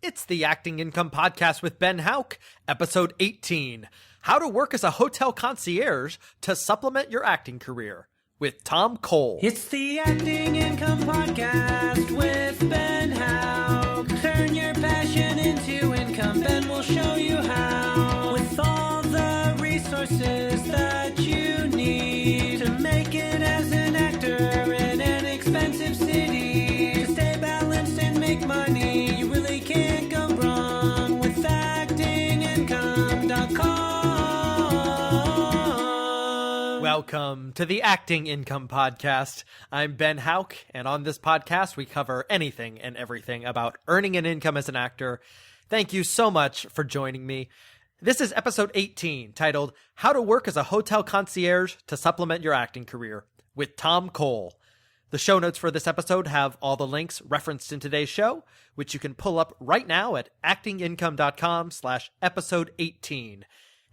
It's the Acting Income Podcast with Ben Hauck, episode 18, How to Work as a Hotel Concierge to Supplement Your Acting Career, with Tom Coll. It's the Acting Income Podcast with Ben Hauck. Turn your passion into income, Ben will show you how. With all the resources that you need to make it as an actor in an expensive city. To stay balanced and make money, you really can't go wrong with actingincome.com. Welcome to the Acting Income Podcast. I'm Ben Hauck, and on this podcast, we cover anything and everything about earning an income as an actor. Thank you so much for joining me. This is episode 18, titled How to Work as a Hotel Concierge to Supplement Your Acting Career, with Tom Coll. The show notes for this episode have all the links referenced in today's show, which you can pull up right now at actingincome.com/episode 18.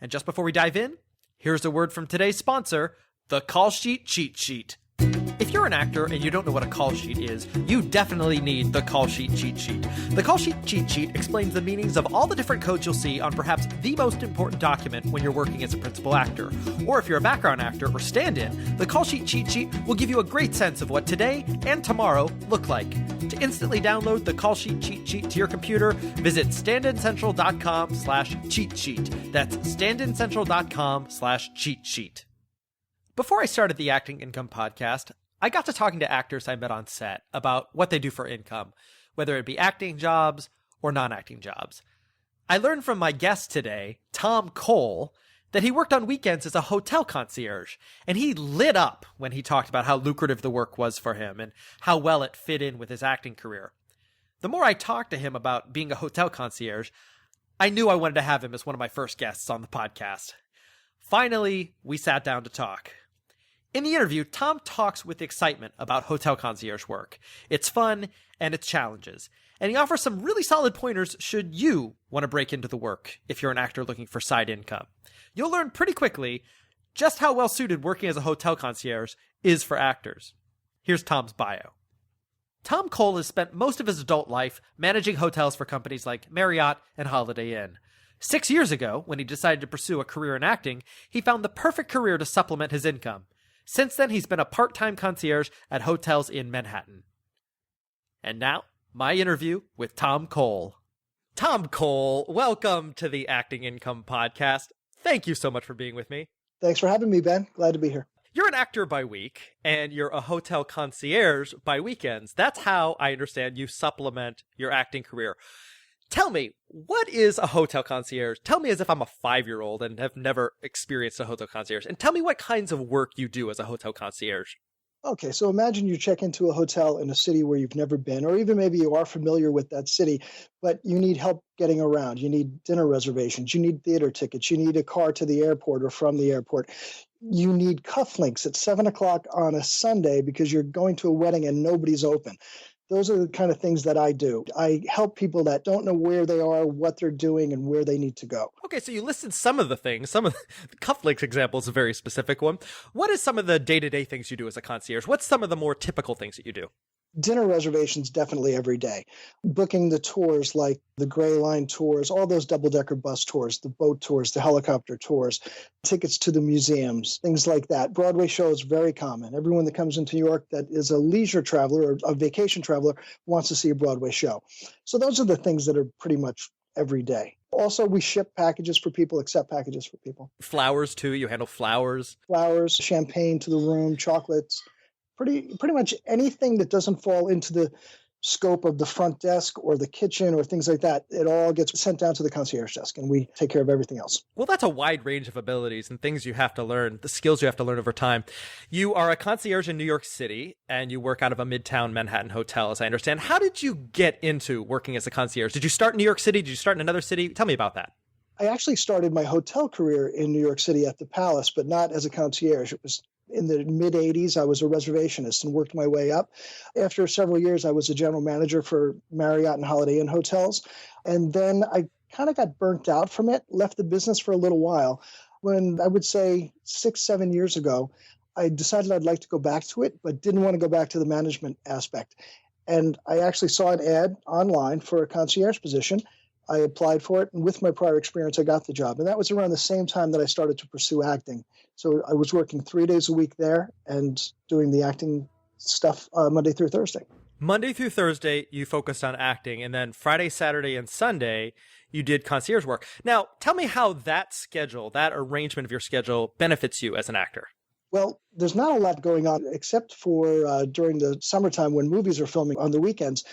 And just before we dive in, here's a word from today's sponsor, the Call Sheet Cheat Sheet. If you're an actor and you don't know what a call sheet is, you definitely need the Call Sheet Cheat Sheet. The Call Sheet Cheat Sheet explains the meanings of all the different codes you'll see on perhaps the most important document when you're working as a principal actor. Or if you're a background actor or stand-in, the Call Sheet Cheat Sheet will give you a great sense of what today and tomorrow look like. To instantly download the Call Sheet Cheat Sheet to your computer, visit standincentral.com/cheat sheet. That's standincentral.com/cheat sheet. Before I started the Acting Income Podcast, I got to talking to actors I met on set about what they do for income, whether it be acting jobs or non-acting jobs. I learned from my guest today, Tom Coll, that he worked on weekends as a hotel concierge, and he lit up when he talked about how lucrative the work was for him and how well it fit in with his acting career. The more I talked to him about being a hotel concierge, I knew I wanted to have him as one of my first guests on the podcast. Finally, we sat down to talk. In the interview, Tom talks with excitement about hotel concierge work, its fun, and its challenges. And he offers some really solid pointers should you want to break into the work if you're an actor looking for side income. You'll learn pretty quickly just how well suited working as a hotel concierge is for actors. Here's Tom's bio. Tom Coll has spent most of his adult life managing hotels for companies like Marriott and Holiday Inn. 6 years ago, when he decided to pursue a career in acting, he found the perfect career to supplement his income. Since then, he's been a part-time concierge at hotels in Manhattan. And now, my interview with Tom Coll. Tom Coll, welcome to the Acting Income Podcast. Thank you so much for being with me. Thanks for having me, Ben. Glad to be here. You're an actor by week, and you're a hotel concierge by weekends. That's how I understand you supplement your acting career. Tell me, what is a hotel concierge? Tell me as if I'm a 5-year-old and have never experienced a hotel concierge. And tell me what kinds of work you do as a hotel concierge. Okay, so imagine you check into a hotel in a city where you've never been, or even maybe you are familiar with that city, but you need help getting around. You need dinner reservations. You need theater tickets. You need a car to the airport or from the airport. You need cufflinks at 7 o'clock on a Sunday because you're going to a wedding and nobody's open. Those are the kind of things that I do. I help people that don't know where they are, what they're doing, and where they need to go. Okay, so you listed some of the things. Some of the cufflinks example is a very specific one. What is some of the day-to-day things you do as a concierge? What's some of the more typical things that you do? Dinner reservations definitely every day. Booking the tours like the Gray Line tours, all those double-decker bus tours, the boat tours, the helicopter tours, tickets to the museums, things like that. Broadway shows, very common. Everyone that comes into New York that is a leisure traveler or a vacation traveler wants to see a Broadway show. So those are the things that are pretty much every day. Also, we ship packages for people, accept packages for people. Flowers, too. You handle flowers. Flowers, champagne to the room, chocolates. Pretty much anything that doesn't fall into the scope of the front desk or the kitchen or things like that, it all gets sent down to the concierge desk and we take care of everything else. Well, that's a wide range of abilities and things you have to learn, the skills you have to learn over time. You are a concierge in New York City and you work out of a Midtown Manhattan hotel, as I understand. How did you get into working as a concierge? Did you start in New York City? Did you start in another city? Tell me about that. I actually started my hotel career in New York City at the Palace, but not as a concierge. It was in the mid-'80s. I was a reservationist and worked my way up. After several years, I was a general manager for Marriott and Holiday Inn hotels. And then I kind of got burnt out from it, left the business for a little while. When I would say 6-7 years ago, I decided I'd like to go back to it, but didn't want to go back to the management aspect. And I actually saw an ad online for a concierge position. I applied for it, and with my prior experience, I got the job. And that was around the same time that I started to pursue acting. So I was working 3 days a week there and doing the acting stuff Monday through Thursday. Monday through Thursday, you focused on acting, and then Friday, Saturday, and Sunday, you did concierge work. Now, tell me how that schedule, that arrangement of your schedule, benefits you as an actor. Well, there's not a lot going on except for during the summertime when movies are filming on the weekends.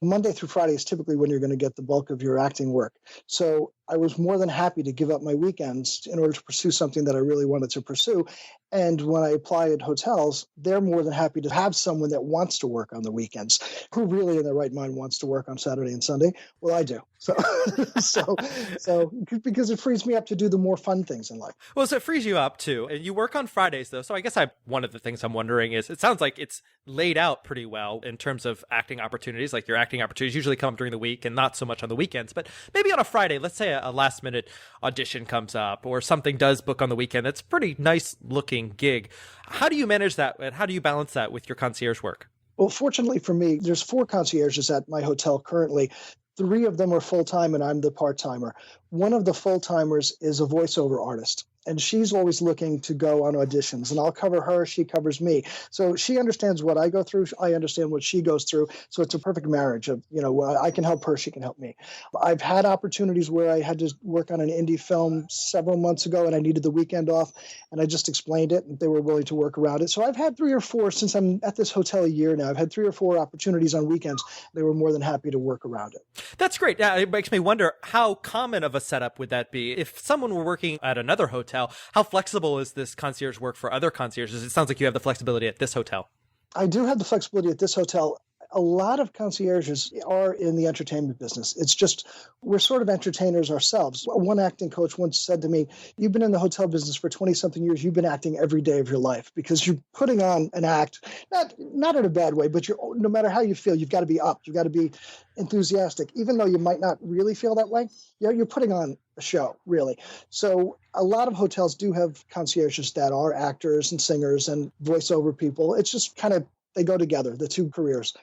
Monday through Friday is typically when you're going to get the bulk of your acting work. So I was more than happy to give up my weekends in order to pursue something that I really wanted to pursue. And when I apply at hotels, they're more than happy to have someone that wants to work on the weekends. Who really in their right mind wants to work on Saturday and Sunday? Well, I do. So, so because it frees me up to do the more fun things in life. Well, so it frees you up too. And you work on Fridays though. So I guess one of the things I'm wondering is, it sounds like it's laid out pretty well in terms of acting opportunities. Like your acting opportunities usually come during the week and not so much on the weekends. But maybe on a Friday, let's say a last minute audition comes up or something does book on the weekend. That's a pretty nice looking gig. How do you manage that? And how do you balance that with your concierge work? Well, fortunately for me, there's 4 concierges at my hotel currently. 3 of them are full-time and I'm the part-timer. One of the full-timers is a voiceover artist, and she's always looking to go on auditions, and I'll cover her, she covers me. So she understands what I go through, I understand what she goes through, so it's a perfect marriage of, I can help her, she can help me. I've had opportunities where I had to work on an indie film several months ago, and I needed the weekend off, and I just explained it, and they were willing to work around it. So I've had 3 or 4, since I'm at this hotel a year now, I've had 3 or 4 opportunities on weekends. They were more than happy to work around it. That's great. Yeah, it makes me wonder, how common of a setup would that be? If someone were working at another hotel, how flexible is this concierge work for other concierges? It sounds like you have the flexibility at this hotel. I do have the flexibility at this hotel. A lot of concierges are in the entertainment business. It's just, we're sort of entertainers ourselves. One acting coach once said to me, you've been in the hotel business for 20-something years. You've been acting every day of your life because you're putting on an act, not in a bad way, but no matter how you feel, you've got to be up. You've got to be enthusiastic. Even though you might not really feel that way, you're putting on a show, really. So a lot of hotels do have concierges that are actors and singers and voiceover people. It's just kind of, they go together, the 2 careers.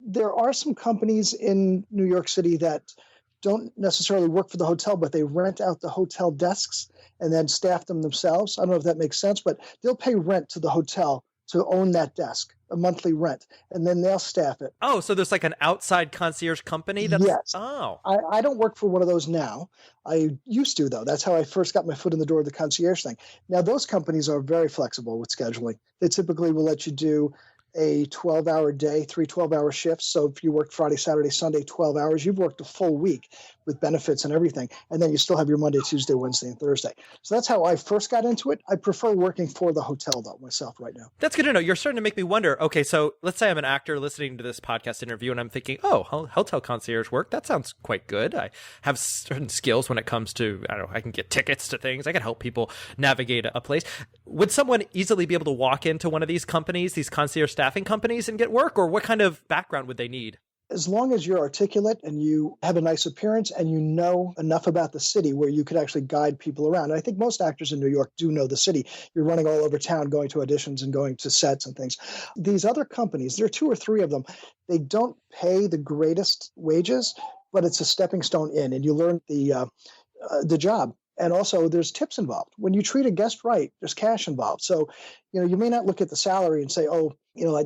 There are some companies in New York City that don't necessarily work for the hotel, but they rent out the hotel desks and then staff them themselves. I don't know if that makes sense, but they'll pay rent to the hotel to own that desk, a monthly rent, and then they'll staff it. Oh, so there's like an outside concierge company? Yes. Oh. I don't work for one of those now. I used to, though. That's how I first got my foot in the door of the concierge thing. Now, those companies are very flexible with scheduling. They typically will let you do a 12-hour day, 3 12-hour shifts. So if you work Friday, Saturday, Sunday, 12 hours, you've worked a full week with benefits and everything. And then you still have your Monday, Tuesday, Wednesday, and Thursday. So that's how I first got into it. I prefer working for the hotel, though, myself right now. That's good to know. You're starting to make me wonder, okay, so let's say I'm an actor listening to this podcast interview and I'm thinking, oh, hotel concierge work, that sounds quite good. I have certain skills when it comes to, I can get tickets to things. I can help people navigate a place. Would someone easily be able to walk into one of these companies, these concierge staffing companies, and get work? Or what kind of background would they need? As long as you're articulate and you have a nice appearance and you know enough about the city where you could actually guide people around. And I think most actors in New York do know the city. You're running all over town, going to auditions and going to sets and things. These other companies, there are 2 or 3 of them, they don't pay the greatest wages, but it's a stepping stone in, and you learn the job. And also there's tips involved. When you treat a guest right, there's cash involved. So, you may not look at the salary and say,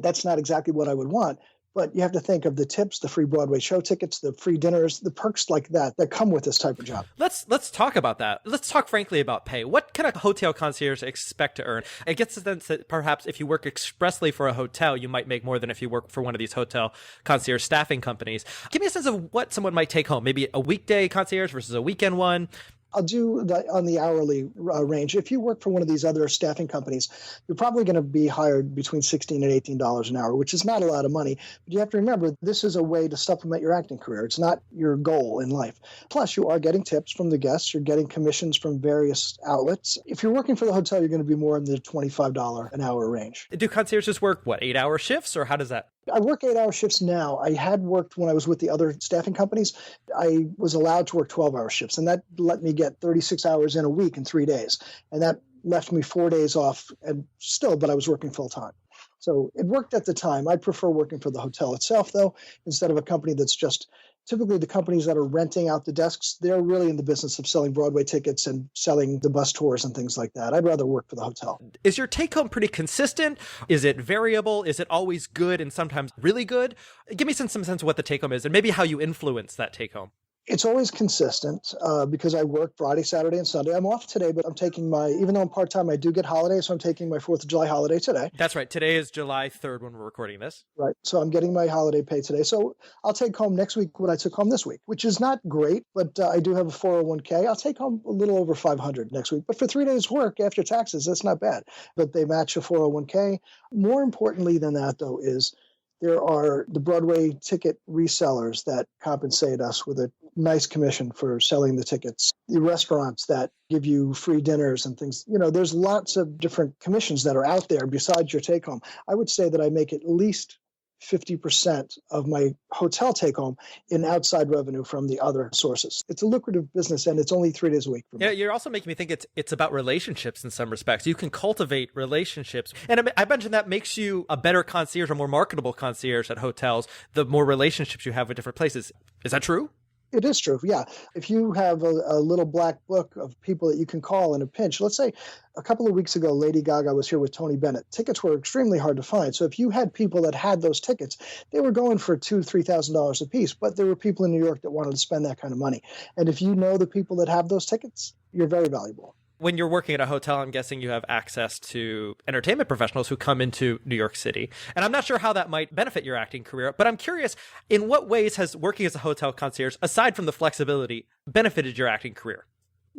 that's not exactly what I would want. But you have to think of the tips, the free Broadway show tickets, the free dinners, the perks like that come with this type of job. Let's talk about that. Let's talk frankly about pay. What can a hotel concierge expect to earn? It gets the sense that perhaps if you work expressly for a hotel, you might make more than if you work for one of these hotel concierge staffing companies. Give me a sense of what someone might take home. Maybe a weekday concierge versus a weekend one. I'll do that on the hourly range. If you work for one of these other staffing companies, you're probably going to be hired between $16 and $18 an hour, which is not a lot of money. But you have to remember, this is a way to supplement your acting career. It's not your goal in life. Plus, you are getting tips from the guests. You're getting commissions from various outlets. If you're working for the hotel, you're going to be more in the $25 an hour range. Do concierges work, 8-hour shifts, or how does that? I work 8-hour shifts now. I had worked when I was with the other staffing companies. I was allowed to work 12-hour shifts, and that let me get 36 hours in a week in 3 days. And that left me 4 days off, but I was working full time. So it worked at the time. I prefer working for the hotel itself, though, instead of a company that's just typically the companies that are renting out the desks. They're really in the business of selling Broadway tickets and selling the bus tours and things like that. I'd rather work for the hotel. Is your take home pretty consistent? Is it variable? Is it always good and sometimes really good? Give me some sense of what the take home is and maybe how you influence that take home. It's always consistent because I work Friday, Saturday, and Sunday. I'm off today, but I'm taking even though I'm part-time, I do get holidays, so I'm taking my 4th of July holiday today. That's right. Today is July 3rd when we're recording this. Right. So I'm getting my holiday pay today. So I'll take home next week what I took home this week, which is not great, but I do have a 401k. I'll take home a little over $500 next week. But for 3 days work after taxes, that's not bad. But they match a 401k. More importantly than that, though, is there are the Broadway ticket resellers that compensate us with a nice commission for selling the tickets. The restaurants that give you free dinners and things. There's lots of different commissions that are out there besides your take home. I would say that I make at least 50% of my hotel take home in outside revenue from the other sources. It's a lucrative business and it's only 3 days a week for me. Yeah, you're also making me think it's about relationships in some respects. You can cultivate relationships. And I mentioned that makes you a better concierge, a more marketable concierge at hotels, the more relationships you have with different places. Is that true? It is true, yeah. If you have a little black book of people that you can call in a pinch, let's say a couple of weeks ago, Lady Gaga was here with Tony Bennett. Tickets were extremely hard to find. So if you had people that had those tickets, they were going for $2,000, $3,000 a piece, but there were people in New York that wanted to spend that kind of money. And if you know the people that have those tickets, you're very valuable. When you're working at a hotel, I'm guessing you have access to entertainment professionals who come into New York City. And I'm not sure how that might benefit your acting career, but I'm curious, in what ways has working as a hotel concierge, aside from the flexibility, benefited your acting career?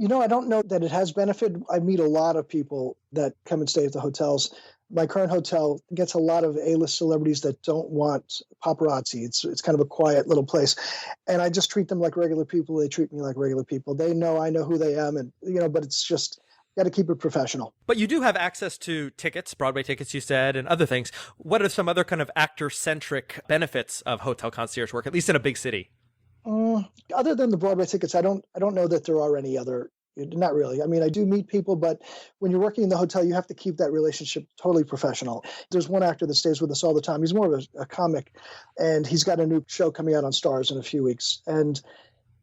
I don't know that it has benefited. I meet a lot of people that come and stay at the hotels. My current hotel gets a lot of A-list celebrities that don't want paparazzi. It's kind of a quiet little place. And I just treat them like regular people. They treat me like regular people. They know I know who they am. And, but it's just got to keep it professional. But you do have access to tickets, Broadway tickets, you said, and other things. What are some other kind of actor-centric benefits of hotel concierge work, at least in a big city? Other than the Broadway tickets, I don't know that there are any other. Not really. I mean, I do meet people, but when you're working in the hotel, you have to keep that relationship totally professional. There's one actor that stays with us all the time. He's more of a comic, and he's got a new show coming out on Stars in a few weeks. And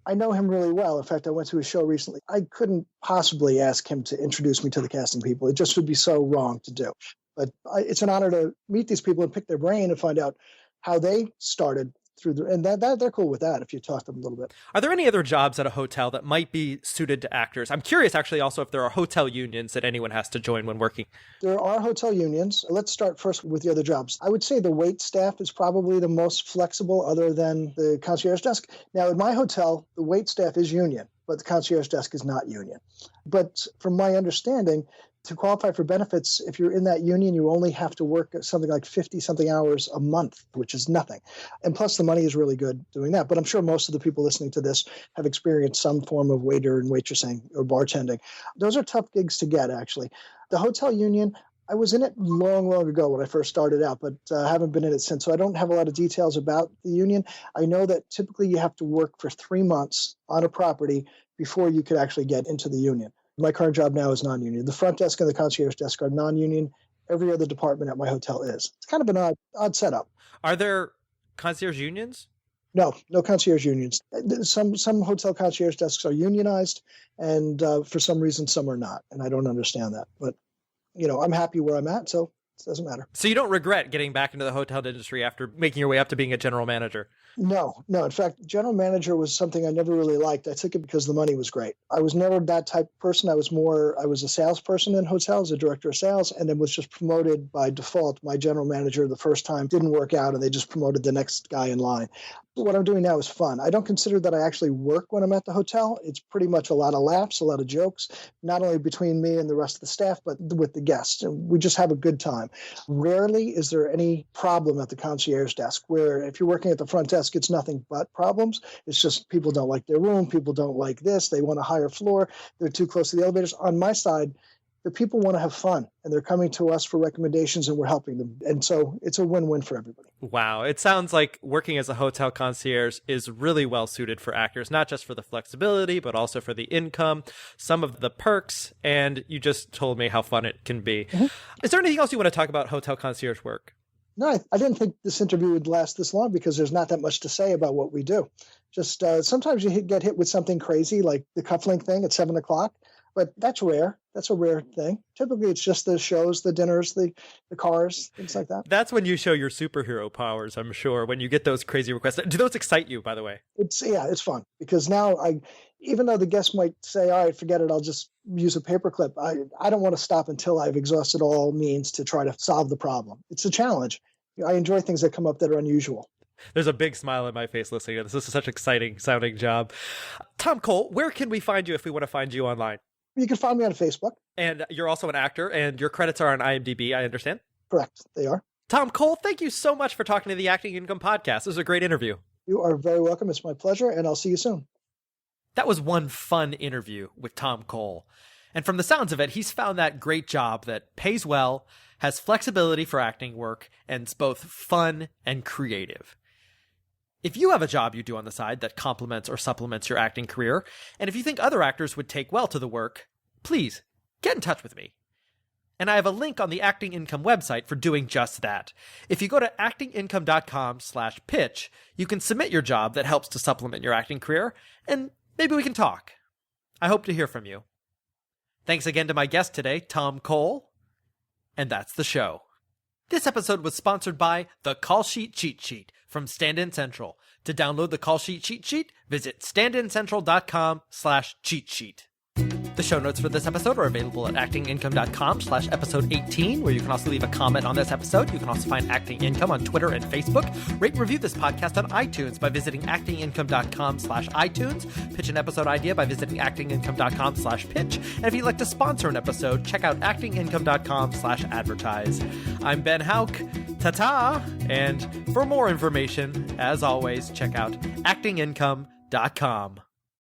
I know him really well. In fact, I went to his show recently. I couldn't possibly ask him to introduce me to the casting people. It just would be so wrong to do. But it's an honor to meet these people and pick their brain and find out how they started and that they're cool with that if you talk to them a little bit. Are there any other jobs at a hotel that might be suited to actors? I'm curious, actually, also if there are hotel unions that anyone has to join when working. There are hotel unions. Let's start first with the other jobs. I would say the wait staff is probably the most flexible other than the concierge desk. Now, in my hotel, the wait staff is union, but the concierge desk is not union. But from my understanding, to qualify for benefits, if you're in that union, you only have to work something like 50-something hours a month, which is nothing. And plus, the money is really good doing that. But I'm sure most of the people listening to this have experienced some form of waiter and waitressing or bartending. Those are tough gigs to get, actually. The hotel union, I was in it long, long ago when I first started out, but I haven't been in it since. So I don't have a lot of details about the union. I know that typically you have to work for 3 months on a property before you could actually get into the union. My current job now is non-union. The front desk and the concierge desk are non-union. Every other department at my hotel is. It's kind of an odd setup. Are there concierge unions? No concierge unions. Some hotel concierge desks are unionized, and for some reason some are not, and I don't understand that. But, I'm happy where I'm at, so it doesn't matter. So you don't regret getting back into the hotel industry after making your way up to being a general manager? No. In fact, general manager was something I never really liked. I took it because the money was great. I was never that type of person. I was a salesperson in hotels, a director of sales, and then was just promoted by default. My general manager the first time didn't work out, and they just promoted the next guy in line. What I'm doing now is fun. I don't consider that I actually work when I'm at the hotel. It's pretty much a lot of laughs, a lot of jokes, not only between me and the rest of the staff, but with the guests. And we just have a good time. Rarely is there any problem at the concierge desk, where if you're working at the front desk, it's nothing but problems. It's just people don't like their room. People don't like this. They want a higher floor. They're too close to the elevators. On my side, the people want to have fun, and they're coming to us for recommendations, and we're helping them. And so it's a win-win for everybody. Wow. It sounds like working as a hotel concierge is really well suited for actors, not just for the flexibility, but also for the income, some of the perks, and you just told me how fun it can be. Mm-hmm. Is there anything else you want to talk about hotel concierge work? No, I didn't think this interview would last this long because there's not that much to say about what we do. Just sometimes you get hit with something crazy like the cufflink thing at 7 o'clock, but that's rare. That's a rare thing. Typically, it's just the shows, the dinners, the cars, things like that. That's when you show your superhero powers, I'm sure, when you get those crazy requests. Do those excite you, by the way? It's fun because now even though the guest might say, all right, forget it, I'll just use a paperclip, I don't want to stop until I've exhausted all means to try to solve the problem. It's a challenge. I enjoy things that come up that are unusual. There's a big smile on my face listening to this. This is such an exciting sounding job. Tom Coll, where can we find you if we want to find you online? You can find me on Facebook. And you're also an actor, and your credits are on IMDb, I understand? Correct, they are. Tom Coll, thank you so much for talking to the Acting Income Podcast. This was a great interview. You are very welcome. It's my pleasure, and I'll see you soon. That was one fun interview with Tom Coll. And from the sounds of it, he's found that great job that pays well, has flexibility for acting work, and is both fun and creative. If you have a job you do on the side that complements or supplements your acting career, and if you think other actors would take well to the work, please get in touch with me. And I have a link on the Acting Income website for doing just that. If you go to actingincome.com/pitch, you can submit your job that helps to supplement your acting career, and maybe we can talk. I hope to hear from you. Thanks again to my guest today, Tom Coll. And that's the show. This episode was sponsored by the Call Sheet Cheat Sheet from Stand-In Central. To download the Call Sheet Cheat Sheet, visit standincentral.com/cheat sheet. The show notes for this episode are available at actingincome.com/episode 18, where you can also leave a comment on this episode. You can also find Acting Income on Twitter and Facebook. Rate and review this podcast on iTunes by visiting actingincome.com/iTunes. Pitch an episode idea by visiting actingincome.com/pitch. And if you'd like to sponsor an episode, check out actingincome.com/advertise. I'm Ben Hauck. Ta-ta! And for more information, as always, check out actingincome.com.